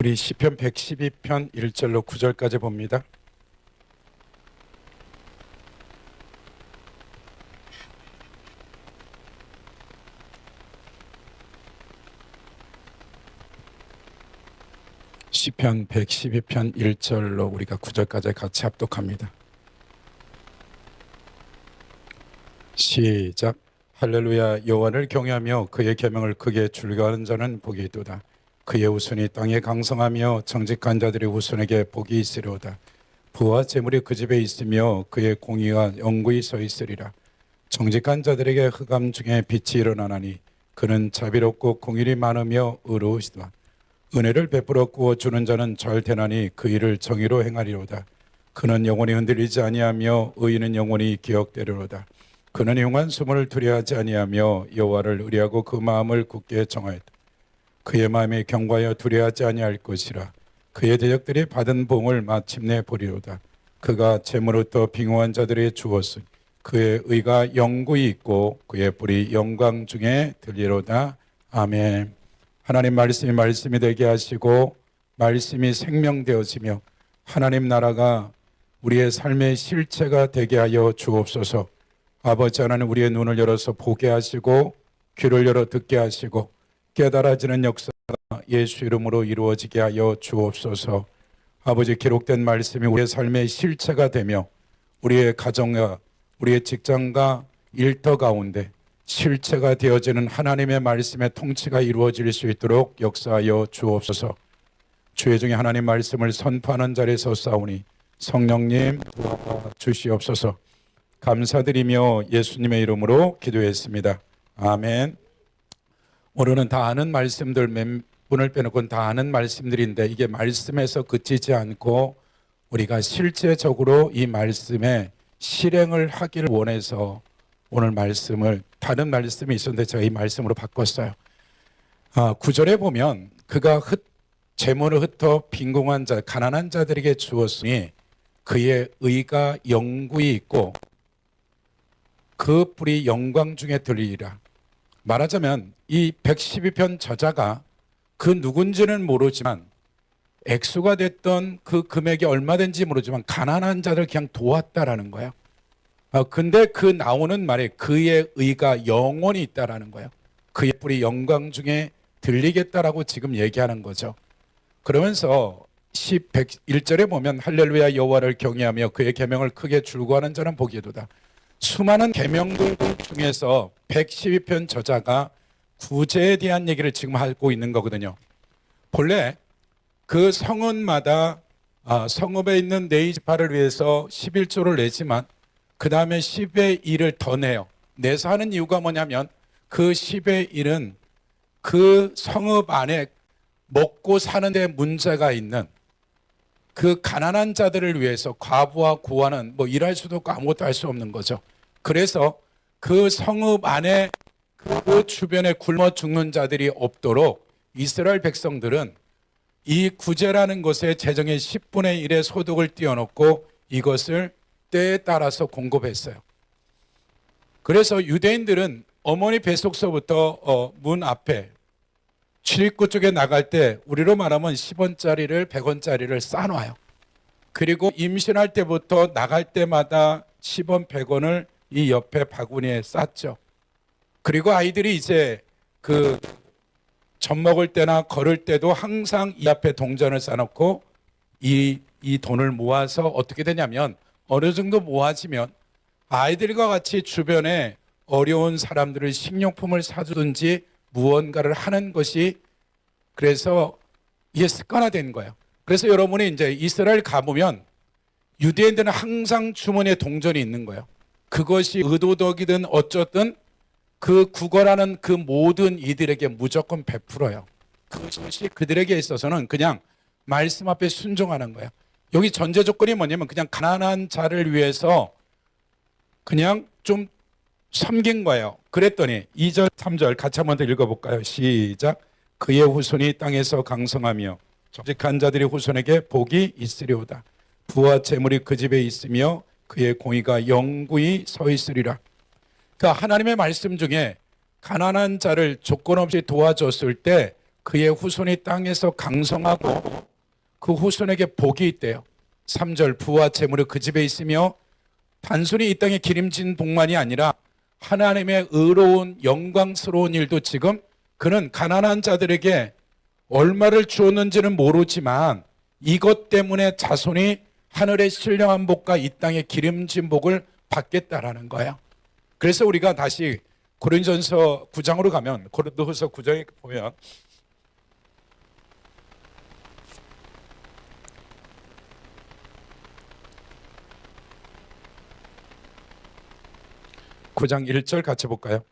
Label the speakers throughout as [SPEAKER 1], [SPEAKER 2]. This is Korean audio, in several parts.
[SPEAKER 1] 우리 시편 112편 1절로 9절까지 봅니다. 시편 112편 1절로 우리가 9절까지 같이 합독합니다. 시작. 할렐루야. 여호와를 경외하며 그의 계명을 크게 즐거워하는 자는 복이 있도다. 그의 후손이 땅에 강성하며 정직한 자들의 후손에게 복이 있으리로다. 부와 재물이 그 집에 있으며 그의 공의가 영구히 서 있으리라. 정직한 자들에게 흑암 중에 빛이 일어나나니 그는 자비롭고 공의이 많으며 의로우시다. 은혜를 베풀어 구워주는 자는 잘 되나니 그 일을 정의로 행하리로다. 그는 영원히 흔들리지 아니하며 의인은 영원히 기억되리로다. 그는 용한 수모를 두려워하지 아니하며 여호와를 의뢰하고 그 마음을 굳게 정하였다. 그의 마음이 경과하여 두려워하지 아니할 것이라. 그의 대적들이 받은 봉을 마침내 보리로다. 그가 재물로부터 빙호한 자들의 주었으니 그의 의가 영구히 있고 그의 뿔이 영광 중에 들리로다. 아멘. 하나님 말씀이 되게 하시고 말씀이 생명되어지며 하나님 나라가 우리의 삶의 실체가 되게 하여 주옵소서. 아버지 하나님, 우리의 눈을 열어서 보게 하시고 귀를 열어 듣게 하시고 깨달아지는 역사가 예수 이름으로 이루어지게 하여 주옵소서. 아버지, 기록된 말씀이 우리의 삶의 실체가 되며 우리의 가정과 우리의 직장과 일터 가운데 실체가 되어지는 하나님의 말씀의 통치가 이루어질 수 있도록 역사하여 주옵소서. 주의 중에 하나님 말씀을 선포하는 자리에서 싸우니 성령님 도와주시옵소서. 감사드리며 예수님의 이름으로 기도했습니다. 아멘. 오늘은 다 아는 말씀들, 몇 분을 빼놓고는 다 아는 말씀들인데 이게 말씀에서 그치지 않고 우리가 실제적으로 이 말씀에 실행을 하기를 원해서 오늘 말씀을, 다른 말씀이 있었는데 제가 이 말씀으로 바꿨어요. 9절에 보면 그가 재물을 흩어 빈궁한 자, 가난한 자들에게 주었으니 그의 의가 영구히 있고 그 뿔이 영광 중에 들리리라. 말하자면 이 112편 저자가 그 누군지는 모르지만 액수가 됐던 그 금액이 얼마든지 모르지만 가난한 자들 그냥 도왔다라는 거예요. 근데 그 나오는 말에 그의 의가 영원히 있다라는 거예요. 그의 뿔이 영광 중에 들리겠다라고 지금 얘기하는 거죠. 그러면서 시 101절에 보면 할렐루야 여호와를 경외하며 그의 계명을 크게 즐거워하는 자는 복이 있도다. 수많은 계명들 중에서 112편 저자가 구제에 대한 얘기를 지금 하고 있는 거거든요. 본래 그 성읍마다 성읍에 있는 네 지파를 위해서 11조를 내지만 그 다음에 10의 1을 더 내요. 내서 하는 이유가 뭐냐면 그 10의 1은 그 성읍 안에 먹고 사는데 문제가 있는 그 가난한 자들을 위해서 과부와 고아는 뭐 일할 수도 없고 아무것도 할 수 없는 거죠. 그래서 그 성읍 안에 그 주변에 굶어 죽는 자들이 없도록 이스라엘 백성들은 이 구제라는 것에 재정의 10분의 1의 소득을 띄워놓고 이것을 때에 따라서 공급했어요. 그래서 유대인들은 어머니 뱃속서부터 문 앞에 출입구 쪽에 나갈 때 우리로 말하면 10원짜리를 100원짜리를 쌓아놔요. 그리고 임신할 때부터 나갈 때마다 10원 100원을 이 옆에 바구니에 쌌죠. 그리고 아이들이 이제 젖 먹을 때나 걸을 때도 항상 이 앞에 동전을 싸놓고 이 돈을 모아서 어떻게 되냐면 어느 정도 모아지면 아이들과 같이 주변에 어려운 사람들을 식료품을 사주든지 무언가를 하는 것이, 그래서 이게 습관화된 거예요. 그래서 여러분이 이제 이스라엘 가보면 유대인들은 항상 주머니에 동전이 있는 거예요. 그것이 의도덕이든 어쩌든 그 구걸하는 그 모든 이들에게 무조건 베풀어요. 그것이 그들에게 있어서는 그냥 말씀 앞에 순종하는 거예요. 여기 전제 조건이 뭐냐면 그냥 가난한 자를 위해서 그냥 좀 섬긴 거예요. 그랬더니 2절 3절 같이 한번 더 읽어볼까요? 시작. 그의 후손이 땅에서 강성하며 정직한 자들의 후손에게 복이 있으리로다. 부와 재물이 그 집에 있으며 그의 공의가 영구히 서 있으리라. 그러니까 하나님의 말씀 중에 가난한 자를 조건 없이 도와줬을 때 그의 후손이 땅에서 강성하고 그 후손에게 복이 있대요. 3절 부와 재물이 그 집에 있으며 단순히 이 땅에 기름진 복만이 아니라 하나님의 의로운 영광스러운 일도 지금 그는 가난한 자들에게 얼마를 주었는지는 모르지만 이것 때문에 자손이 하늘의 신령한 복과 이 땅의 기름진 복을 받겠다라는 거예요. 그래서 우리가 다시 고린도전서 9장으로 가면 고린도후서 9장에 보면 9장 1절 같이 볼까요?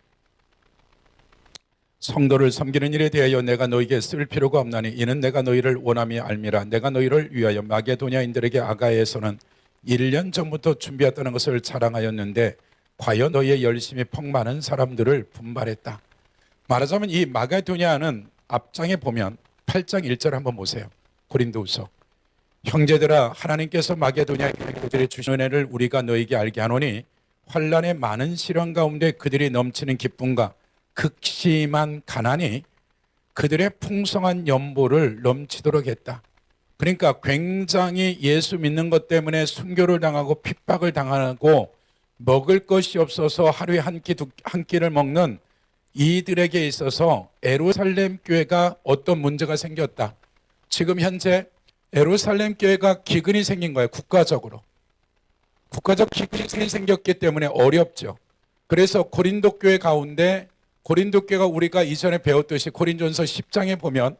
[SPEAKER 1] 성도를 섬기는 일에 대하여 내가 너에게 쓸 필요가 없나니 이는 내가 너희를 원함이 알미라. 내가 너희를 위하여 마게도냐인들에게 아가야에서는 1년 전부터 준비했다는 것을 자랑하였는데 과연 너희의 열심히 펑많은 사람들을 분발했다. 말하자면 이 마게도냐는 앞장에 보면 8장 1절 한번 보세요. 고린도후서 형제들아 하나님께서 마게도냐에게 그들의 주신 은혜를 우리가 너희에게 알게 하노니 환난의 많은 시련 가운데 그들이 넘치는 기쁨과 극심한 가난이 그들의 풍성한 연보를 넘치도록 했다. 그러니까 굉장히 예수 믿는 것 때문에 순교를 당하고 핍박을 당하고 먹을 것이 없어서 하루에 한 끼를 먹는 이들에게 있어서 예루살렘 교회가 어떤 문제가 생겼다. 지금 현재 예루살렘 교회가 기근이 생긴 거예요. 국가적 기근이 생겼기 때문에 어렵죠. 그래서 고린도 교회 가운데 고린도 교회가 우리가 이전에 배웠듯이 고린도전서 10장에 보면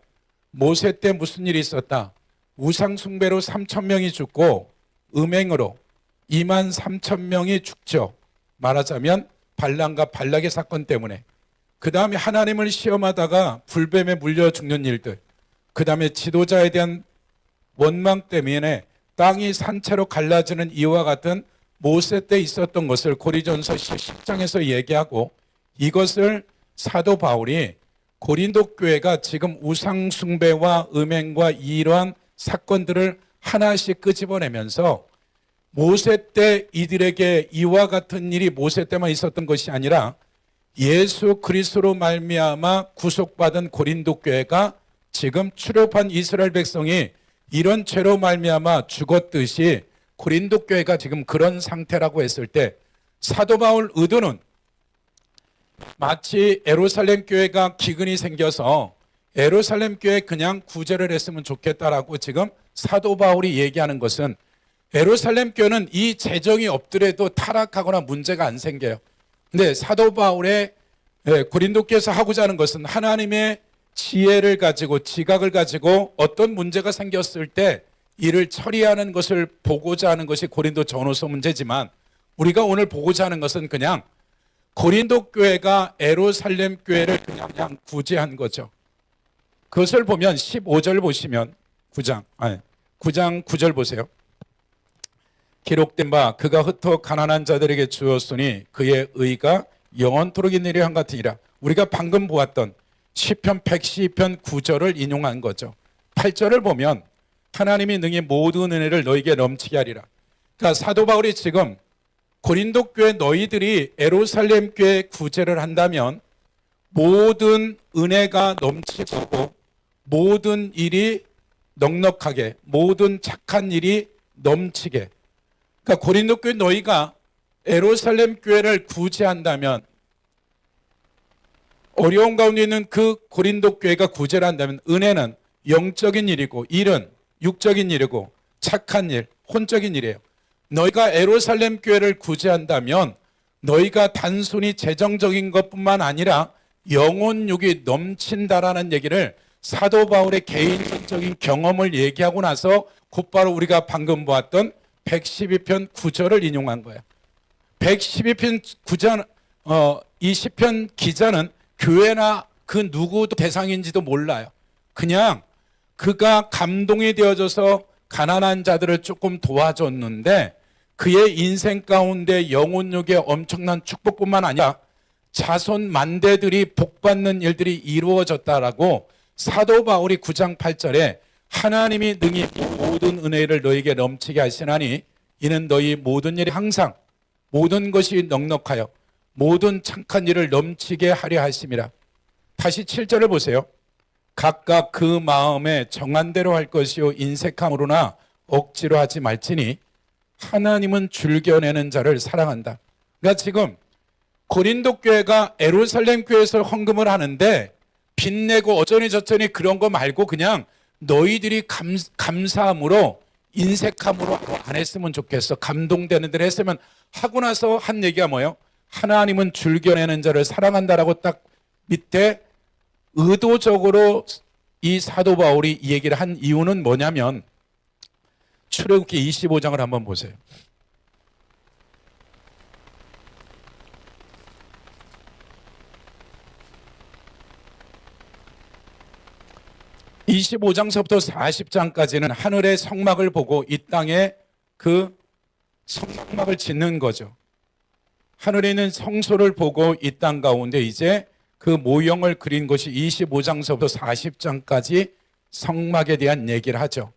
[SPEAKER 1] 모세 때 무슨 일이 있었다. 우상 숭배로 3,000명이 죽고 음행으로 23,000명이 죽죠. 말하자면 발람과 발락의 사건 때문에. 그 다음에 하나님을 시험하다가 불뱀에 물려 죽는 일들. 그 다음에 지도자에 대한 원망 때문에 땅이 산채로 갈라지는 이와 같은 모세 때 있었던 것을 고린도전서 10장에서 얘기하고 이것을 사도 바울이 고린도 교회가 지금 우상 숭배와 음행과 이러한 사건들을 하나씩 끄집어내면서 모세 때 이들에게 이와 같은 일이 모세 때만 있었던 것이 아니라 예수 그리스도로 말미암아 구속받은 고린도 교회가 지금 출애굽한 이스라엘 백성이 이런 죄로 말미암아 죽었듯이 고린도 교회가 지금 그런 상태라고 했을 때 사도 바울 의도는 마치 예루살렘 교회가 기근이 생겨서 예루살렘 교회 그냥 구제를 했으면 좋겠다라고 지금 사도 바울이 얘기하는 것은 예루살렘 교회는 이 재정이 없더라도 타락하거나 문제가 안 생겨요. 근데 사도 바울의 고린도 교회에서 하고자 하는 것은 하나님의 지혜를 가지고 지각을 가지고 어떤 문제가 생겼을 때 이를 처리하는 것을 보고자 하는 것이 고린도 전후서 문제지만 우리가 오늘 보고자 하는 것은 그냥 고린도 교회가 예루살렘 교회를 그냥 구제한 거죠. 그것을 보면 15절 보시면 9장 9절 보세요. 기록된 바 그가 흩어 가난한 자들에게 주었으니 그의 의가 영원토록 있느니라 한 같으니라. 우리가 방금 보았던 시편 112편 9절을 인용한 거죠. 8절을 보면 하나님이 능히 모든 은혜를 너에게 넘치게 하리라. 그러니까 사도 바울이 지금 고린도 교회 너희들이 예루살렘 교회 구제를 한다면 모든 은혜가 넘치고 모든 일이 넉넉하게 모든 착한 일이 넘치게. 그러니까 고린도 교회 너희가 예루살렘 교회를 구제한다면 어려운 가운데 있는 그 고린도 교회가 구제를 한다면 은혜는 영적인 일이고 일은 육적인 일이고 착한 일, 혼적인 일이에요. 너희가 예루살렘 교회를 구제한다면 너희가 단순히 재정적인 것뿐만 아니라 영혼육이 넘친다라는 얘기를 사도 바울의 개인적인 경험을 얘기하고 나서 곧바로 우리가 방금 보았던 112편 9절을 인용한 거예요. 112편 9절, 이 시편 기자는 교회나 그 누구도 대상인지도 몰라요. 그냥 그가 감동이 되어져서 가난한 자들을 조금 도와줬는데 그의 인생 가운데 영혼육의 엄청난 축복뿐만 아니라 자손 만대들이 복받는 일들이 이루어졌다라고 사도 바울이 9장 8절에 하나님이 능히 모든 은혜를 너에게 넘치게 하시나니 이는 너희 모든 일이 항상 모든 것이 넉넉하여 모든 착한 일을 넘치게 하려 하심이라. 다시 7절을 보세요. 각각 그 마음에 정한 대로 할 것이요 인색함으로나 억지로 하지 말지니 하나님은 즐겨내는 자를 사랑한다. 그러니까 지금 고린도 교회가 예루살렘 교회에서 헌금을 하는데 빚내고 어쩌니 저쩌니 그런 거 말고 그냥 너희들이 감사함으로 인색함으로 안 했으면 좋겠어. 감동되는 대로 했으면 하고 나서 한 얘기가 뭐예요? 하나님은 즐겨내는 자를 사랑한다라고 딱 밑에 의도적으로 이 사도 바울이 이 얘기를 한 이유는 뭐냐면 출애굽기 25장을 한번 보세요. 25장서부터 40장까지는 하늘의 성막을 보고 이 땅에 그 성막을 짓는 거죠. 하늘에 있는 성소를 보고 이 땅 가운데 이제 그 모형을 그린 것이 25장서부터 40장까지 성막에 대한 얘기를 하죠.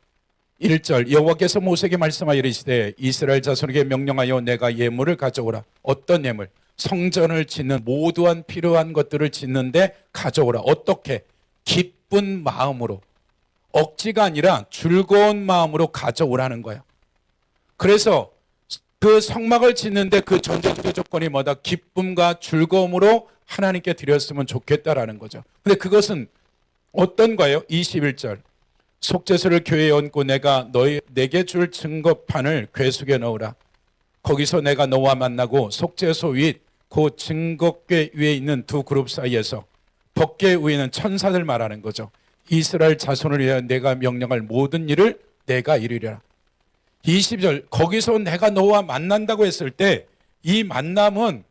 [SPEAKER 1] 1절 여호와께서 모세에게 말씀하여 이르시되 이스라엘 자손에게 명령하여 내가 예물을 가져오라. 어떤 예물? 성전을 짓는 모두한 필요한 것들을 짓는데 가져오라. 어떻게? 기쁜 마음으로, 억지가 아니라 즐거운 마음으로 가져오라는 거예요. 그래서 그 성막을 짓는데 그 전제적 조건이 뭐다? 기쁨과 즐거움으로 하나님께 드렸으면 좋겠다라는 거죠. 근데 그것은 어떤 거예요? 21절 속죄소를 교회에 얹고 내가 내게 줄 증거판을 궤속에 넣으라. 거기서 내가 너와 만나고 속죄소 윗 그 증거궤 위에 있는 두 그룹 사이에서 법궤 위에는 천사들 말하는 거죠. 이스라엘 자손을 위하여 내가 명령할 모든 일을 내가 이루리라. 20절 거기서 내가 너와 만난다고 했을 때 이 만남은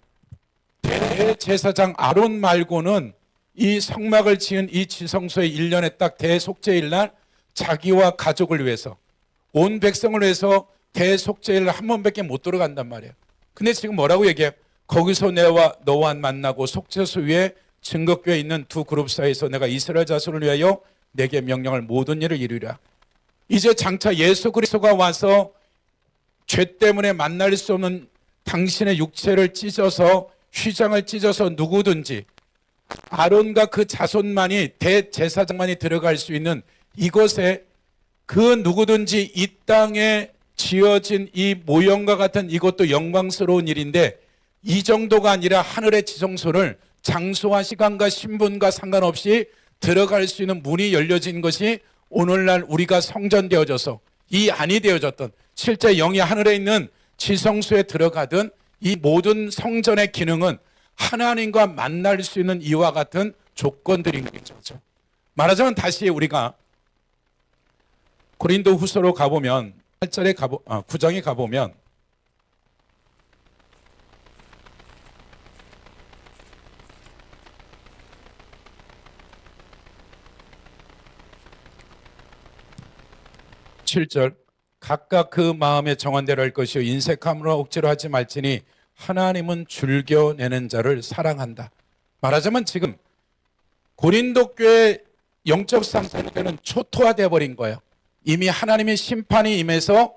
[SPEAKER 1] 대제사장 아론 말고는 이 성막을 지은 이 지성소의 1년에 딱 대속죄일 날 자기와 가족을 위해서 온 백성을 위해서 대속죄일 날 한 번밖에 못 들어간단 말이에요. 근데 지금 뭐라고 얘기해요? 거기서 너와 만나고 속죄소 위에 증거궤에 있는 두 그룹 사이에서 내가 이스라엘 자손을 위하여 내게 명령할 모든 일을 이루리라. 이제 장차 예수 그리스도가 와서 죄 때문에 만날 수 없는 당신의 육체를 찢어서 휘장을 찢어서 누구든지 아론과 그 자손만이 대제사장만이 들어갈 수 있는 이곳에 그 누구든지 이 땅에 지어진 이 모형과 같은 이것도 영광스러운 일인데 이 정도가 아니라 하늘의 지성소를 장소와 시간과 신분과 상관없이 들어갈 수 있는 문이 열려진 것이 오늘날 우리가 성전되어져서 이 안이 되어졌던 실제 영이 하늘에 있는 지성소에 들어가든 이 모든 성전의 기능은 하나님과 만날 수 있는 이와 같은 조건들인 거죠. 말하자면 다시 우리가 고린도 후서로 가보면 9장에 가보면 (7절) 각각 그 마음에 정한 대로 할 것이요 인색함으로 억지로 하지 말지니 하나님은 즐겨내는 자를 사랑한다. 말하자면 지금 고린도 교회 영적 상태는 초토화되어 버린 거예요. 이미 하나님의 심판이 임해서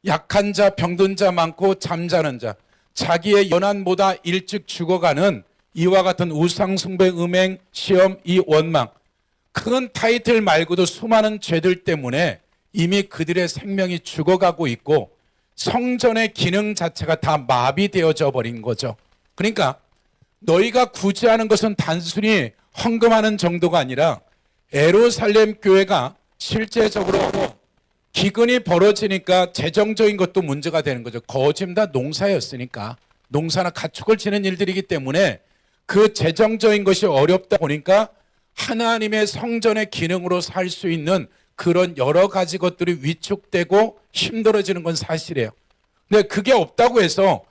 [SPEAKER 1] 약한 자, 병든 자 많고 잠자는 자, 자기의 연한보다 일찍 죽어가는 이와 같은 우상숭배, 음행, 시험, 이 원망, 큰 타이틀 말고도 수많은 죄들 때문에 이미 그들의 생명이 죽어가고 있고 성전의 기능 자체가 다 마비되어져 버린 거죠. 그러니까 너희가 구제하는 것은 단순히 헌금하는 정도가 아니라 예루살렘 교회가 실제적으로 기근이 벌어지니까 재정적인 것도 문제가 되는 거죠. 거짐 다 농사였으니까 농사나 가축을 지는 일들이기 때문에 그 재정적인 것이 어렵다 보니까 하나님의 성전의 기능으로 살 수 있는 그런 여러 가지 것들이 위축되고 힘들어지는 건 사실이에요. 근데 그게 없다고 해서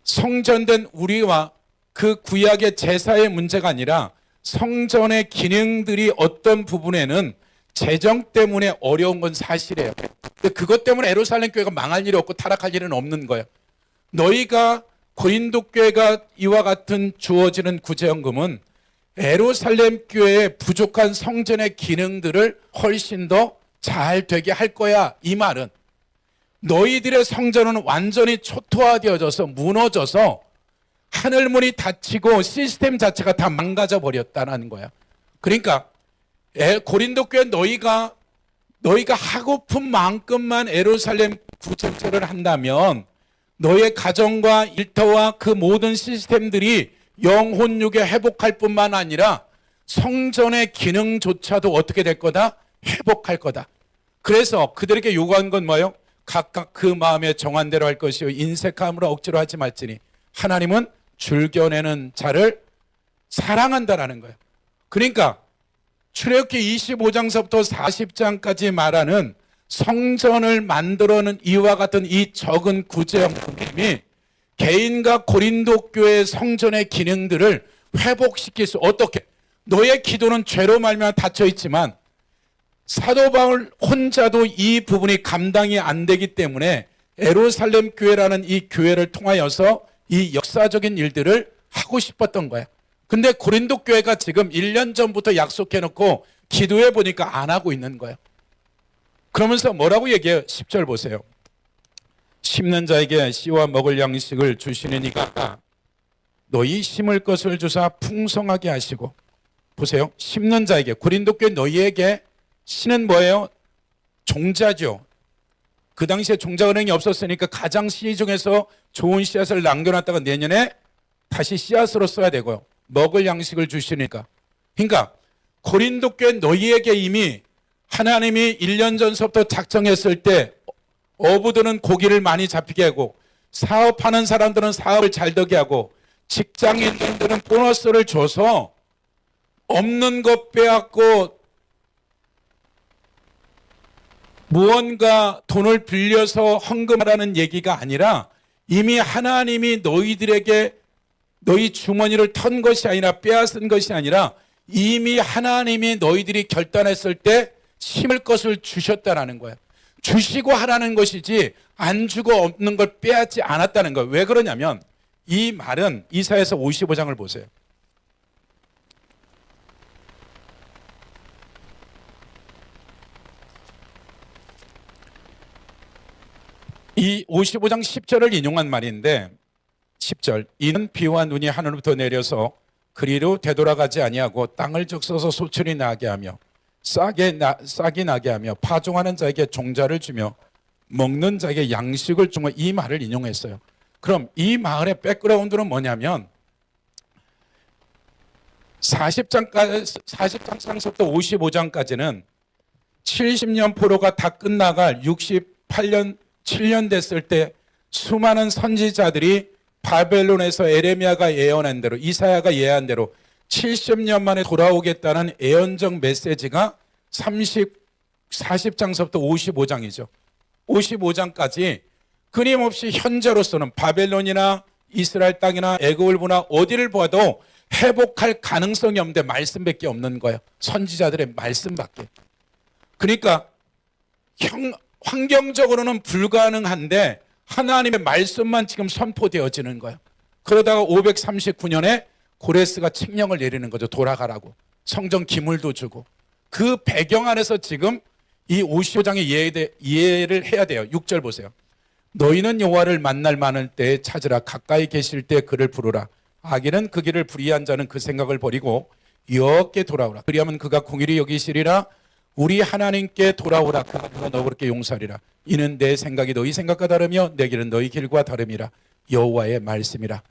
[SPEAKER 1] 성전된 우리와 그 구약의 제사의 문제가 아니라 성전의 기능들이 어떤 부분에는 재정 때문에 어려운 건 사실이에요. 근데 그것 때문에 예루살렘 교회가 망할 일이 없고 타락할 일은 없는 거예요. 너희가 고린도 교회가 이와 같은 주어지는 구제연금은 예루살렘 교회의 부족한 성전의 기능들을 훨씬 더 잘 되게 할 거야. 이 말은 너희들의 성전은 완전히 초토화되어져서 무너져서 하늘문이 닫히고 시스템 자체가 다 망가져 버렸다는 거야. 그러니까 고린도 교회 너희가 하고픈 만큼만 예루살렘 구체체를 한다면 너의 가정과 일터와 그 모든 시스템들이 영혼육에 회복할 뿐만 아니라 성전의 기능조차도 어떻게 될 거다? 회복할 거다. 그래서 그들에게 요구한 건 뭐예요? 각각 그 마음에 정한 대로 할 것이요 인색함으로 억지로 하지 말지니 하나님은 줄겨내는 자를 사랑한다라는 거예요. 그러니까 출애굽기 25장서부터 40장까지 말하는 성전을 만들어는 이와 같은 이 적은 구제형품이 개인과 고린도 교회의 성전의 기능들을 회복시킬 수 어떻게? 너의 기도는 죄로 말미암아 닫혀 있지만 사도 바울 혼자도 이 부분이 감당이 안 되기 때문에 예루살렘 교회라는 이 교회를 통하여서 이 역사적인 일들을 하고 싶었던 거야. 근데 고린도 교회가 지금 1년 전부터 약속해 놓고 기도해 보니까 안 하고 있는 거예요. 그러면서 뭐라고 얘기해요? 10절 보세요. 심는 자에게 씨와 먹을 양식을 주시는 이가 너희 심을 것을 주사 풍성하게 하시고, 보세요. 심는 자에게, 고린도 교회 너희에게 씨는 뭐예요? 종자죠. 그 당시에 종자은행이 없었으니까 가장 씨 중에서 좋은 씨앗을 남겨놨다가 내년에 다시 씨앗으로 써야 되고요. 먹을 양식을 주시니까. 그러니까 고린도 교회 너희에게 이미 하나님이 1년 전서부터 작정했을 때 어부들은 고기를 많이 잡히게 하고 사업하는 사람들은 사업을 잘 되게 하고 직장인들은 보너스를 줘서 없는 것 빼앗고 무언가 돈을 빌려서 헌금하라는 얘기가 아니라 이미 하나님이 너희들에게 너희 주머니를 턴 것이 아니라 빼앗은 것이 아니라 이미 하나님이 너희들이 결단했을 때 심을 것을 주셨다라는 거예요. 주시고 하라는 것이지 안 주고 없는 걸 빼앗지 않았다는 거예요. 왜 그러냐면 이 말은 이사야서 55장을 보세요. 이 55장 10절을 인용한 말인데 10절 이는 비와 눈이 하늘부터 내려서 그리로 되돌아가지 아니하고 땅을 적셔서 소출이 나게 하며 싹이 나게 하며 파종하는 자에게 종자를 주며 먹는 자에게 양식을 주며 이 말을 인용했어요. 그럼 이 말의 백그라운드는 뭐냐면 40장서부터 55장까지는 70년 포로가 다 끝나갈 68년 7년 됐을 때 수많은 선지자들이 바벨론에서 에레미야가 예언한 대로 이사야가 예언한 대로 70년 만에 돌아오겠다는 예언적 메시지가 40장서부터 55장이죠. 55장까지 끊임없이 현재로서는 바벨론이나 이스라엘 땅이나 애굽을 보나 어디를 봐도 회복할 가능성이 없는데 말씀밖에 없는 거예요. 선지자들의 말씀밖에. 그러니까 환경적으로는 불가능한데 하나님의 말씀만 지금 선포되어지는 거예요. 그러다가 539년에 고레스가 칙령을 내리는 거죠. 돌아가라고. 성전 기물도 주고. 그 배경 안에서 지금 이 55장의 이해를 해야 돼요. 6절 보세요. 너희는 여호와를 만날 많을 때에 찾으라. 가까이 계실 때 그를 부르라. 악인은 그 길을 불의한 자는 그 생각을 버리고 여호와께 돌아오라. 그리하면 그가 공의를 여기시리라. 우리 하나님께 돌아오라. 그가 너그럽게 용서하리라. 이는 내 생각이 너희 생각과 다르며 내 길은 너희 길과 다름이라. 여호와의 말씀이라.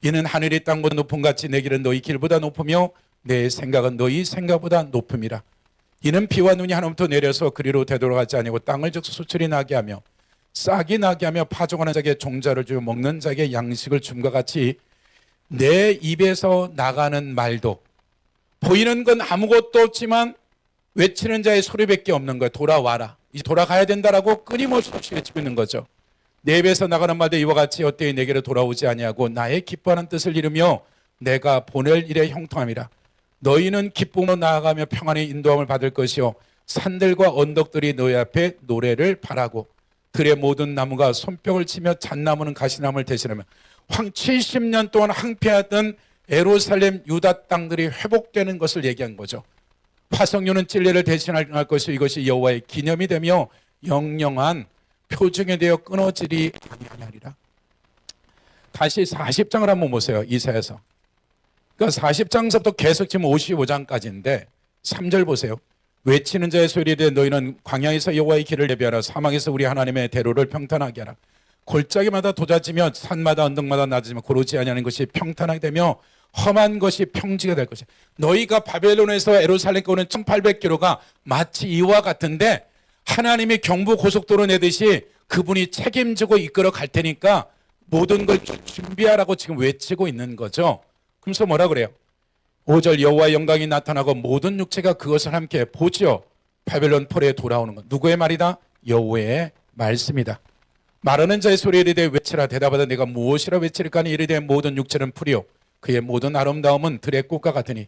[SPEAKER 1] 이는 하늘이 땅보다 높음 같이 내 길은 너희 길보다 높으며 내 생각은 너희 생각보다 높음이라. 이는 비와 눈이 하늘부터 내려서 그리로 되돌아가지 아니고 땅을 적셔 소출이 나게 하며 싹이 나게 하며 파종하는 자에게 종자를 주고 먹는 자에게 양식을 줌과 같이 내 입에서 나가는 말도 보이는 건 아무것도 없지만 외치는 자의 소리밖에 없는 거예요. 돌아와라. 이제 돌아가야 된다라고 끊임없이 외치고 있는 거죠. 내 입에서 나가는 말도 이와 같이 어때히 내게로 돌아오지 아니하고 나의 기뻐하는 뜻을 이루며 내가 보낼 일에 형통함이라. 너희는 기쁨으로 나아가며 평안의 인도함을 받을 것이요 산들과 언덕들이 너희 앞에 노래를 바라고 들의 모든 나무가 손뼉을 치며 잣나무는 가시나무를 대신하며 70년 동안 항폐하던 예루살렘 유다 땅들이 회복되는 것을 얘기한 거죠. 화석류는 찔레를 대신할 것이 이것이 여호와의 기념이 되며 영영한 표징이 되어 끊어지리 아니하리라. 다시 40장을 한번 보세요. 이사야서. 그러니까 40장서부터 계속 지금 55장까지인데 3절 보세요. 외치는 자의 소리에 대해 너희는 광야에서 여호와의 길을 예비하라. 사막에서 우리 하나님의 대로를 평탄하게 하라. 골짜기마다 도자지며 산마다 언덕마다 낮아지며 고르지 아니하는 것이 평탄하게 되며 험한 것이 평지가 될 것이야. 너희가 바벨론에서 예루살렘께 오는 1800km가 마치 이와 같은데 하나님이 경부 고속도로 내듯이 그분이 책임지고 이끌어 갈 테니까 모든 걸 준비하라고 지금 외치고 있는 거죠. 그러면서 뭐라 그래요? 5절 여호와의 영광이 나타나고 모든 육체가 그것을 함께 보지요. 바벨론 포로에 돌아오는 것. 누구의 말이다? 여호와의 말씀이다. 말하는 자의 소리에 이르되 외치라. 대답하되 내가 무엇이라 외칠까 하니 이르되 모든 육체는 풀이요 그의 모든 아름다움은 들의 꽃과 같으니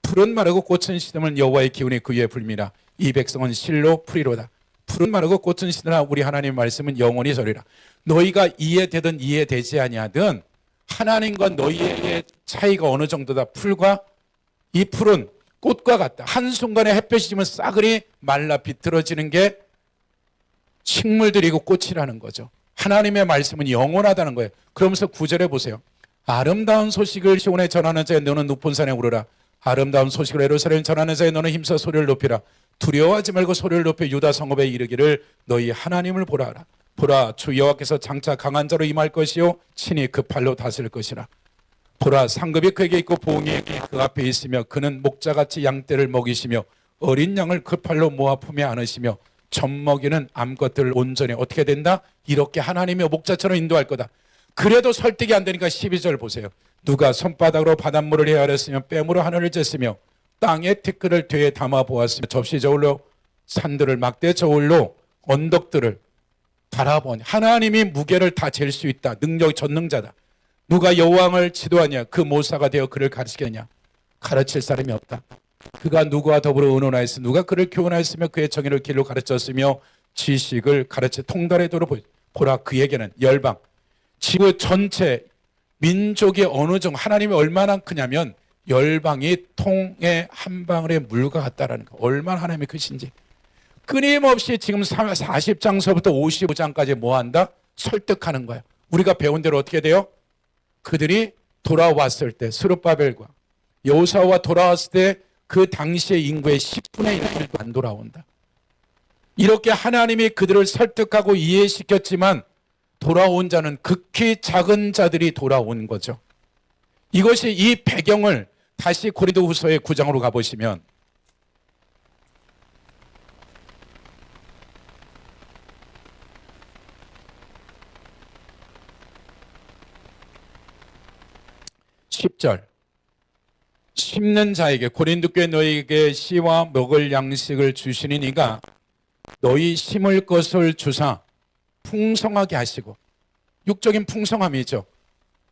[SPEAKER 1] 풀은 마르고 꽃은 시듬은 여호와의 기운이 그 위에 불미라. 이 백성은 실로 풀이로다. 풀은 마르고 꽃은 시드나 우리 하나님의 말씀은 영원히 서리라. 너희가 이해되든 이해되지 아니하든 하나님과 너희의 차이가 어느 정도다. 풀과 이 풀은 꽃과 같다. 한순간에 햇볕이 지면 싸그리 말라 비틀어지는 게 식물들이고 꽃이라는 거죠. 하나님의 말씀은 영원하다는 거예요. 그러면서 9절에 보세요. 아름다운 소식을 시온에 전하는 자에 너는 높은 산에 오르라. 아름다운 소식을 예루살렘에 전하는 자에 너는 힘써 소리를 높이라. 두려워하지 말고 소리를 높여 유다 성읍에 이르기를 너희 하나님을 보라 하라. 보라 주 여호와께서 장차 강한 자로 임할 것이요 친히 그 팔로 다스릴 것이라. 보라 상급이 그에게 있고 보응이 그 앞에 있으며 그는 목자같이 양떼를 먹이시며 어린 양을 그 팔로 모아 품에 안으시며 젖먹이는 암것들을 온전히 어떻게 된다? 이렇게 하나님의 목자처럼 인도할 거다. 그래도 설득이 안 되니까 12절 보세요. 누가 손바닥으로 바닷물을 헤아렸으며 뺨으로 하늘을 쟀으며 땅의 티끌을 되에 담아 보았으며 접시 저울로 산들을 막대 저울로 언덕들을 바라보니 하나님이 무게를 다 잴 수 있다. 능력 전능자다. 누가 여호와를 지도하냐? 그 모사가 되어 그를 가르치겠냐? 가르칠 사람이 없다. 그가 누구와 더불어 의논하였으며 누가 그를 교훈하였으며 그의 정의를 길로 가르쳤으며 지식을 가르쳐 통달의 도로 보라 그에게는 열방 지구 전체 민족이 어느 정도 하나님이 얼마나 크냐면 열방이 통의 한 방울의 물과 같다라는 거. 얼마나 하나님이 크신지. 끊임없이 지금 40장서부터 55장까지 뭐 한다? 설득하는 거야. 우리가 배운 대로 어떻게 돼요? 그들이 돌아왔을 때 스룹바벨과 여호사와 돌아왔을 때 그 당시의 인구의 10분의 1도 안 돌아온다. 이렇게 하나님이 그들을 설득하고 이해시켰지만 돌아온 자는 극히 작은 자들이 돌아온 거죠. 이것이 이 배경을 다시 고린도후서의 9장으로 가보시면 (10절) 심는 자에게 고린도 교회 너희에게 씨와 먹을 양식을 주시니 이가 너희 심을 것을 주사 풍성하게 하시고 육적인 풍성함이죠.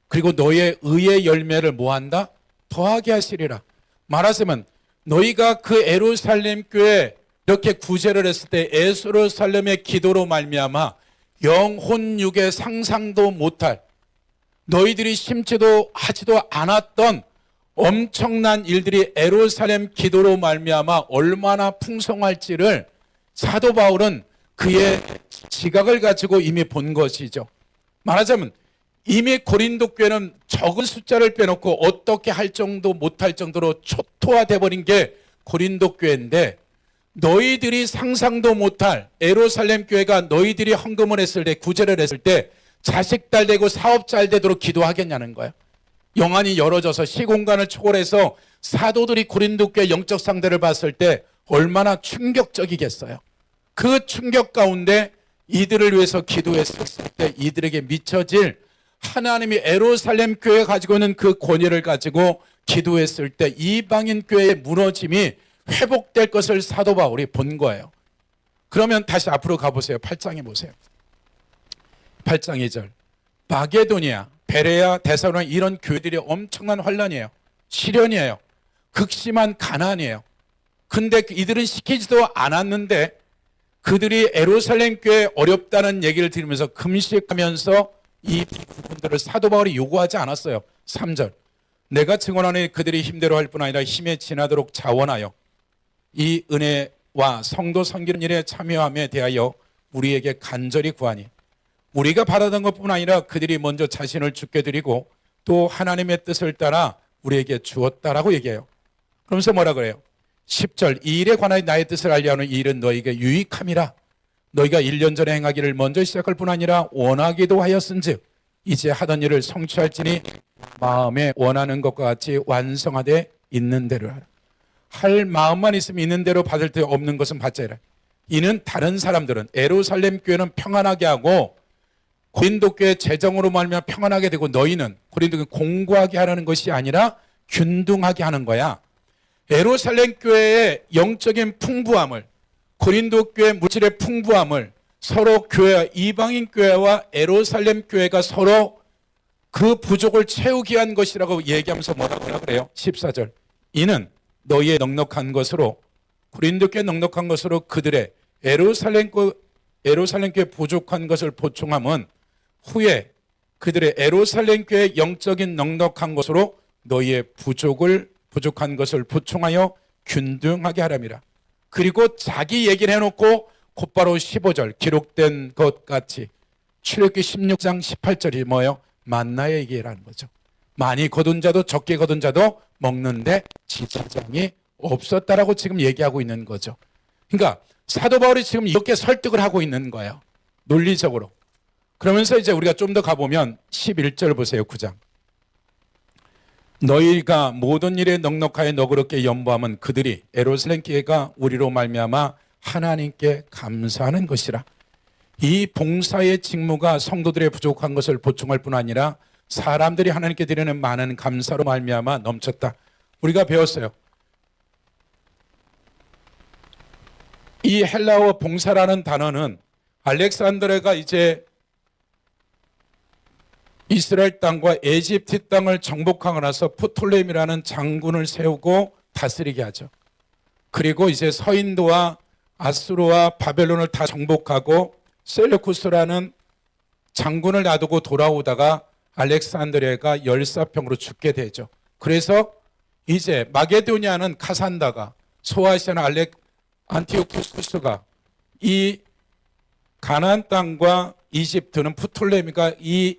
[SPEAKER 1] 그리고 너희의 의의 열매를 뭐한다? 더하게 하시리라. 말하자면 너희가 그 예루살렘 교회 이렇게 구제를 했을 때 예루살렘의 기도로 말미암아 영혼 육의 상상도 못할 너희들이 심지도 하지도 않았던 엄청난 일들이 예루살렘 기도로 말미암아 얼마나 풍성할지를 사도 바울은 그의 지각을 가지고 이미 본 것이죠. 말하자면 이미 고린도 교회는 적은 숫자를 빼놓고 어떻게 할 정도 못할 정도로 초토화돼 버린 게 고린도 교회인데 너희들이 상상도 못할 예루살렘 교회가 너희들이 헌금을 했을 때 구제를 했을 때 자식 잘 되고 사업 잘 되도록 기도하겠냐는 거예요. 영안이 열어져서 시공간을 초월해서 사도들이 고린도 교회 영적 상태를 봤을 때 얼마나 충격적이겠어요. 그 충격 가운데 이들을 위해서 기도했을 때 이들에게 미쳐질 하나님이 예루살렘 교회가 가지고 있는 그 권위를 가지고 기도했을 때 이방인 교회의 무너짐이 회복될 것을 사도 바울이 본 거예요. 그러면 다시 앞으로 가보세요. 8장에 보세요. 8장 2절 마게도니아, 베레아, 데살로니가 이런 교회들이 엄청난 환란이에요. 시련이에요. 극심한 가난이에요. 근데 이들은 시키지도 않았는데 그들이 예루살렘 교회 어렵다는 얘기를 들으면서 금식하면서 이 부분들을 사도 바울이 요구하지 않았어요. 3절 내가 증언하니 그들이 힘대로 할 뿐 아니라 힘에 지나도록 자원하여 이 은혜와 성도 섬기는 일에 참여함에 대하여 우리에게 간절히 구하니 우리가 바라던 것뿐 아니라 그들이 먼저 자신을 주께 드리고 또 하나님의 뜻을 따라 우리에게 주었다라고 얘기해요. 그러면서 뭐라 그래요? 10절 이 일에 관하여 나의 뜻을 알려 하는 이 일은 너희에게 유익함이라. 너희가 1년 전에 행하기를 먼저 시작할 뿐 아니라 원하기도 하였은즉 이제 하던 일을 성취할지니 마음에 원하는 것과 같이 완성하되 있는 대로 하라. 할 마음만 있으면 있는 대로 받을 때 없는 것은 받자 이라. 이는 다른 사람들은 예루살렘 교회는 평안하게 하고 고린도 교회 재정으로 말미암아 평안하게 되고 너희는 고린도 교회 공고하게 하라는 것이 아니라 균등하게 하는 거야. 예루살렘 교회의 영적인 풍부함을, 고린도 교회 물질의 풍부함을 서로 교회와 이방인 교회와 예루살렘 교회가 서로 그 부족을 채우기 위한 것이라고 얘기하면서 뭐라고 그래요? 14절 이는 너희의 넉넉한 것으로, 고린도 교회 넉넉한 것으로 그들의 예루살렘 교회 부족한 것을 보충함은 후에 그들의 예루살렘 교회 영적인 넉넉한 것으로 너희의 부족한 것을 보충하여 균등하게 하람이라. 그리고 자기 얘기를 해놓고 곧바로 15절 기록된 것 같이 출애굽기 16장 18절이 뭐예요? 만나의 얘기라는 거죠. 많이 거둔 자도 적게 거둔 자도 먹는데 지체장이 없었다라고 지금 얘기하고 있는 거죠. 그러니까 사도 바울이 지금 이렇게 설득을 하고 있는 거예요. 논리적으로. 그러면서 이제 우리가 좀 더 가보면 11절 보세요. 9장. 너희가 모든 일에 넉넉하게 너그럽게 연보하면 그들이 예루살렘 교회가 우리로 말미암아 하나님께 감사하는 것이라. 이 봉사의 직무가 성도들의 부족한 것을 보충할 뿐 아니라 사람들이 하나님께 드리는 많은 감사로 말미암아 넘쳤다. 우리가 배웠어요. 이 헬라어 봉사라는 단어는 알렉산드레가 이제 이스라엘 땅과 에집트 땅을 정복하고 나서 프톨레미라는 장군을 세우고 다스리게 하죠. 그리고 이제 서인도와 아수르와 바벨론을 다 정복하고 셀레쿠스라는 장군을 놔두고 돌아오다가 알렉산드레가 열사병으로 죽게 되죠. 그래서 이제 마게도니아는 카산다가, 소아시아는 안티오쿠스가, 이 가나안 땅과 이집트는 프톨레미가 이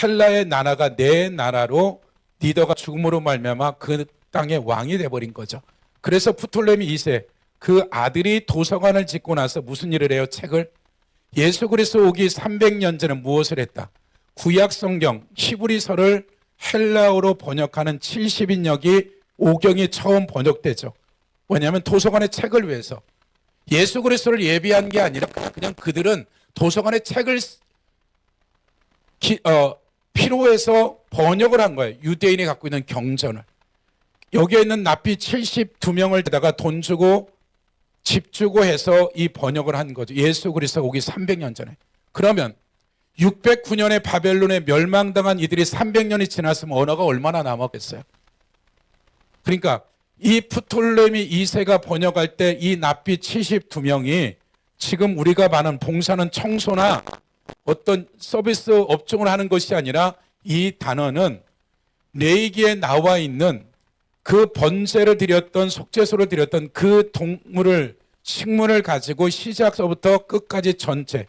[SPEAKER 1] 헬라의 나라가 네 나라로 니더가 죽음으로 말미암아 그 땅의 왕이 돼버린 거죠. 그래서 프톨레미 2세 그 아들이 도서관을 짓고 나서 무슨 일을 해요? 책을. 예수 그리스도 오기 300년 전에 무엇을 했다? 구약 성경 히브리서를 헬라어로 번역하는 70인역이 오경이 처음 번역되죠. 왜냐하면 도서관의 책을 위해서. 예수 그리스도를 예비한 게 아니라 그냥 그들은 도서관의 책을 필요해서 번역을 한 거예요. 유대인이 갖고 있는 경전을. 여기에 있는 납비 72명을 데다가 돈 주고 집 주고 해서 이 번역을 한 거죠. 예수 그리스도 오기 300년 전에. 그러면 609년에 바벨론에 멸망당한 이들이 300년이 지났으면 언어가 얼마나 남았겠어요? 그러니까 이 프톨레미 2세가 번역할 때 이 납비 72명이 지금 우리가 많은 봉사는 청소나 어떤 서비스 업종을 하는 것이 아니라 이 단어는 레위기에 나와 있는 그 번제를 드렸던 속죄소를 드렸던 그 식물을 가지고 시작서부터 끝까지 전체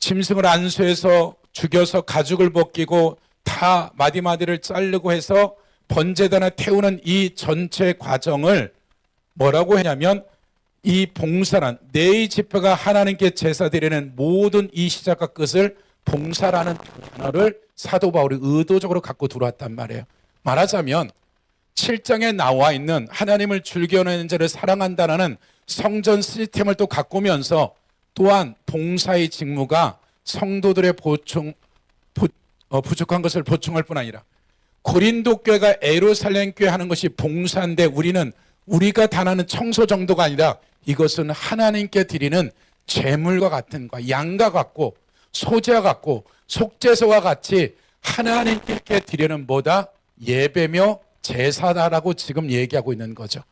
[SPEAKER 1] 짐승을 안수해서 죽여서 가죽을 벗기고 다 마디마디를 자르고 해서 번제단에 태우는 이 전체 과정을 뭐라고 하냐면 이 봉사란 네 지파가 하나님께 제사 드리는 모든 이 시작과 끝을 봉사라는 단어를 사도 바울이 의도적으로 갖고 들어왔단 말이에요. 말하자면 7장에 나와 있는 하나님을 즐겨내는 자를 사랑한다는 성전 시스템을 또 갖고 오면서 또한 봉사의 직무가 성도들의 부족한 것을 보충할 뿐 아니라 고린도 교회가 예루살렘 교회 하는 것이 봉사인데 우리가 단하는 청소 정도가 아니라 이것은 하나님께 드리는 제물과 같은 거, 양과 같고 소제와 같고 속죄소와 같이 하나님께 드리는 뭐다? 예배며 제사다라고 지금 얘기하고 있는 거죠.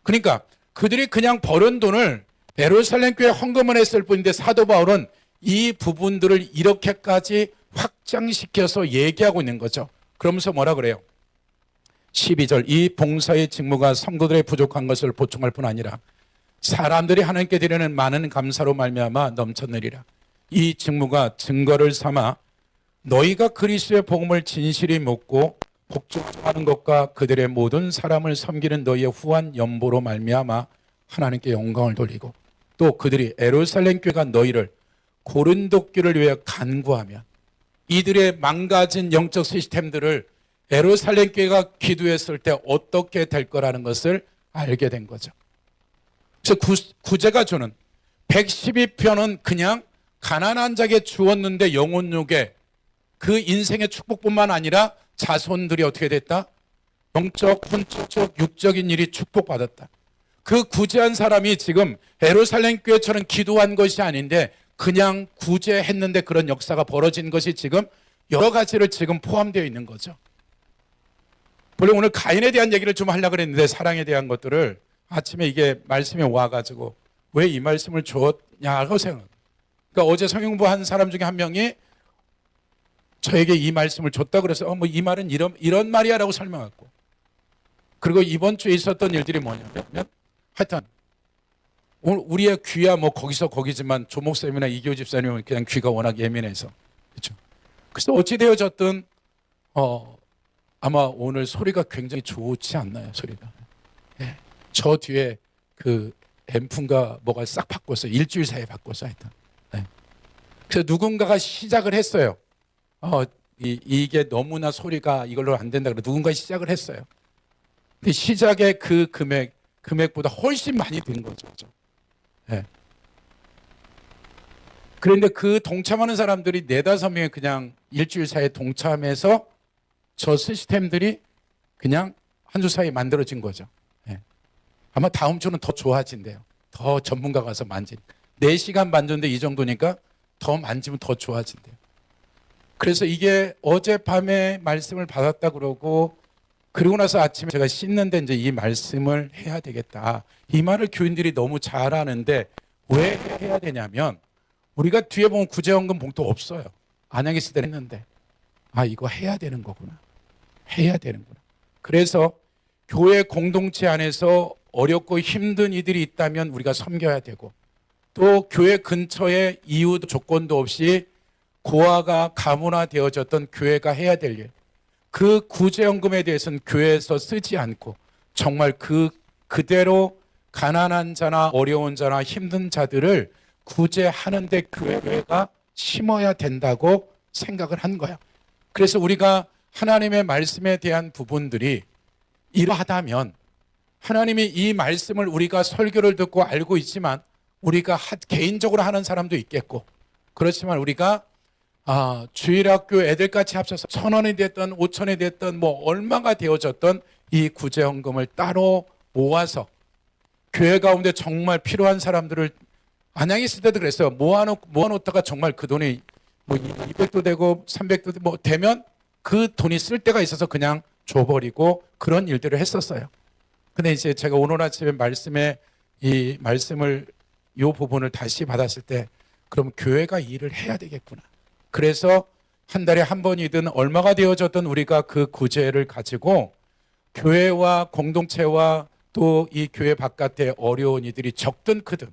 [SPEAKER 1] 그러니까 그들이 그냥 버는 돈을 예루살렘 교회에 헌금을 했을 뿐인데 사도 바울은 이 부분들을 이렇게까지 확장시켜서 얘기하고 있는 거죠. 그러면서 뭐라 그래요? 12절 이 봉사의 직무가 성도들의 부족한 것을 보충할 뿐 아니라 사람들이 하나님께 드리는 많은 감사로 말미암아 넘쳤느니라. 이 직무가 증거를 삼아 너희가 그리스도의 복음을 진실히 묻고 복종하는 것과 그들의 모든 사람을 섬기는 너희의 후한 연보로 말미암아 하나님께 영광을 돌리고, 또 그들이 예루살렘 교회가 너희를 고린도 교회를 위해 간구하면 이들의 망가진 영적 시스템들을 예루살렘 교회가 기도했을 때 어떻게 될 거라는 것을 알게 된 거죠. 그래서 구제가 주는 112편은 그냥 가난한 자에게 주었는데 영혼육에 그 인생의 축복뿐만 아니라 자손들이 어떻게 됐다? 영적, 혼적, 육적인 일이 축복받았다. 그 구제한 사람이 지금 예루살렘 교회처럼 기도한 것이 아닌데 그냥 구제했는데 그런 역사가 벌어진 것이 지금 여러 가지를 지금 포함되어 있는 거죠. 원래 오늘 가인에 대한 얘기를 좀 하려고 그랬는데 사랑에 대한 것들을 아침에 이게 말씀이 와가지고 왜 이 말씀을 줬냐고 생각. 그러니까 어제 성경부한 사람 중에 한 명이 저에게 이 말씀을 줬다 그래서 뭐 이 말은 이런 말이야라고 설명했고, 그리고 이번 주에 있었던 일들이 뭐냐면 하여튼 오늘 우리의 귀야 뭐 거기서 거기지만 조 목사님이나 이교 집사님은 그냥 귀가 워낙 예민해서 그렇죠. 그래서 어찌 되어졌든 아마 오늘 소리가 굉장히 좋지 않나요? 소리가. 예. 저 뒤에 그 앰프인가 뭐가 싹 바꿨어요. 일주일 사이에 바꿨어요. 하여튼. 예. 그래서 누군가가 시작을 했어요. 이게 너무나 소리가 이걸로 안 된다. 그래 누군가 시작을 했어요. 근데 시작의 그 금액보다 훨씬 많이 든 거죠. 예. 그런데 그 동참하는 사람들이 4-5명이 그냥 일주일 사이에 동참해서 저 시스템들이 그냥 한 주 사이에 만들어진 거죠. 예. 아마 다음 주는 더 좋아진대요. 더 전문가 가서 만진. 4시간 만졌는데 이 정도니까 더 만지면 더 좋아진대요. 그래서 이게 어젯밤에 말씀을 받았다 그러고 나서 아침에 제가 씻는데 이제 이 말씀을 해야 되겠다. 이 말을 교인들이 너무 잘하는데 왜 해야 되냐면 우리가 뒤에 보면 구제헌금 봉투 없어요. 안양에 있을 때 했는데 이거 해야 되는 거구나. 해야 되는구나. 그래서 교회 공동체 안에서 어렵고 힘든 이들이 있다면 우리가 섬겨야 되고, 또 교회 근처에 이유 조건도 없이 고아가 가문화되어졌던 교회가 해야 될 일, 그 구제연금에 대해서는 교회에서 쓰지 않고 정말 그대로 가난한 자나 어려운 자나 힘든 자들을 구제하는 데 교회가 심어야 된다고 생각을 한 거야. 그래서 우리가 하나님의 말씀에 대한 부분들이 이러하다면 하나님이 이 말씀을 우리가 설교를 듣고 알고 있지만 우리가 개인적으로 하는 사람도 있겠고, 그렇지만 우리가 주일학교 애들같이 합쳐서 1,000원이 됐던 5,000원이 됐던 뭐 얼마가 되어졌던 이 구제헌금을 따로 모아서 교회 가운데 정말 필요한 사람들을, 안양에 있을 때도 그랬어요. 모아놓다가 정말 그 돈이 뭐 200도 되고 300도 뭐 되면 그 돈이 쓸 때가 있어서 그냥 줘버리고 그런 일들을 했었어요. 근데 이제 제가 오늘 아침에 이 부분을 다시 받았을 때 그럼 교회가 이 일을 해야 되겠구나. 그래서 한 달에 한 번이든 얼마가 되어졌든 우리가 그 구제를 가지고 교회와 공동체와 또 이 교회 바깥에 어려운 이들이 적든 크든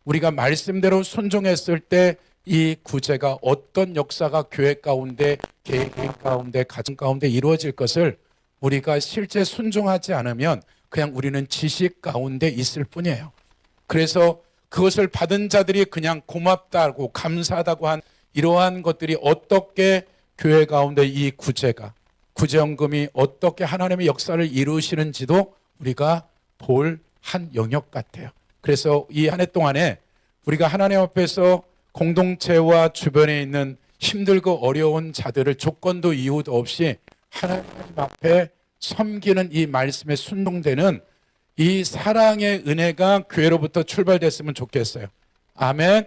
[SPEAKER 1] 우리가 말씀대로 순종했을 때 이 구제가 어떤 역사가 교회 가운데, 개인 가운데, 가정 가운데 이루어질 것을 우리가 실제 순종하지 않으면 그냥 우리는 지식 가운데 있을 뿐이에요. 그래서 그것을 받은 자들이 그냥 고맙다고 감사하다고 한 이러한 것들이 어떻게 교회 가운데 이 구제헌금이 어떻게 하나님의 역사를 이루시는지도 우리가 볼 한 영역 같아요. 그래서 이 한 해 동안에 우리가 하나님 앞에서 공동체와 주변에 있는 힘들고 어려운 자들을 조건도 이유도 없이 하나님 앞에 섬기는 이 말씀에 순종되는 이 사랑의 은혜가 교회로부터 출발됐으면 좋겠어요. 아멘.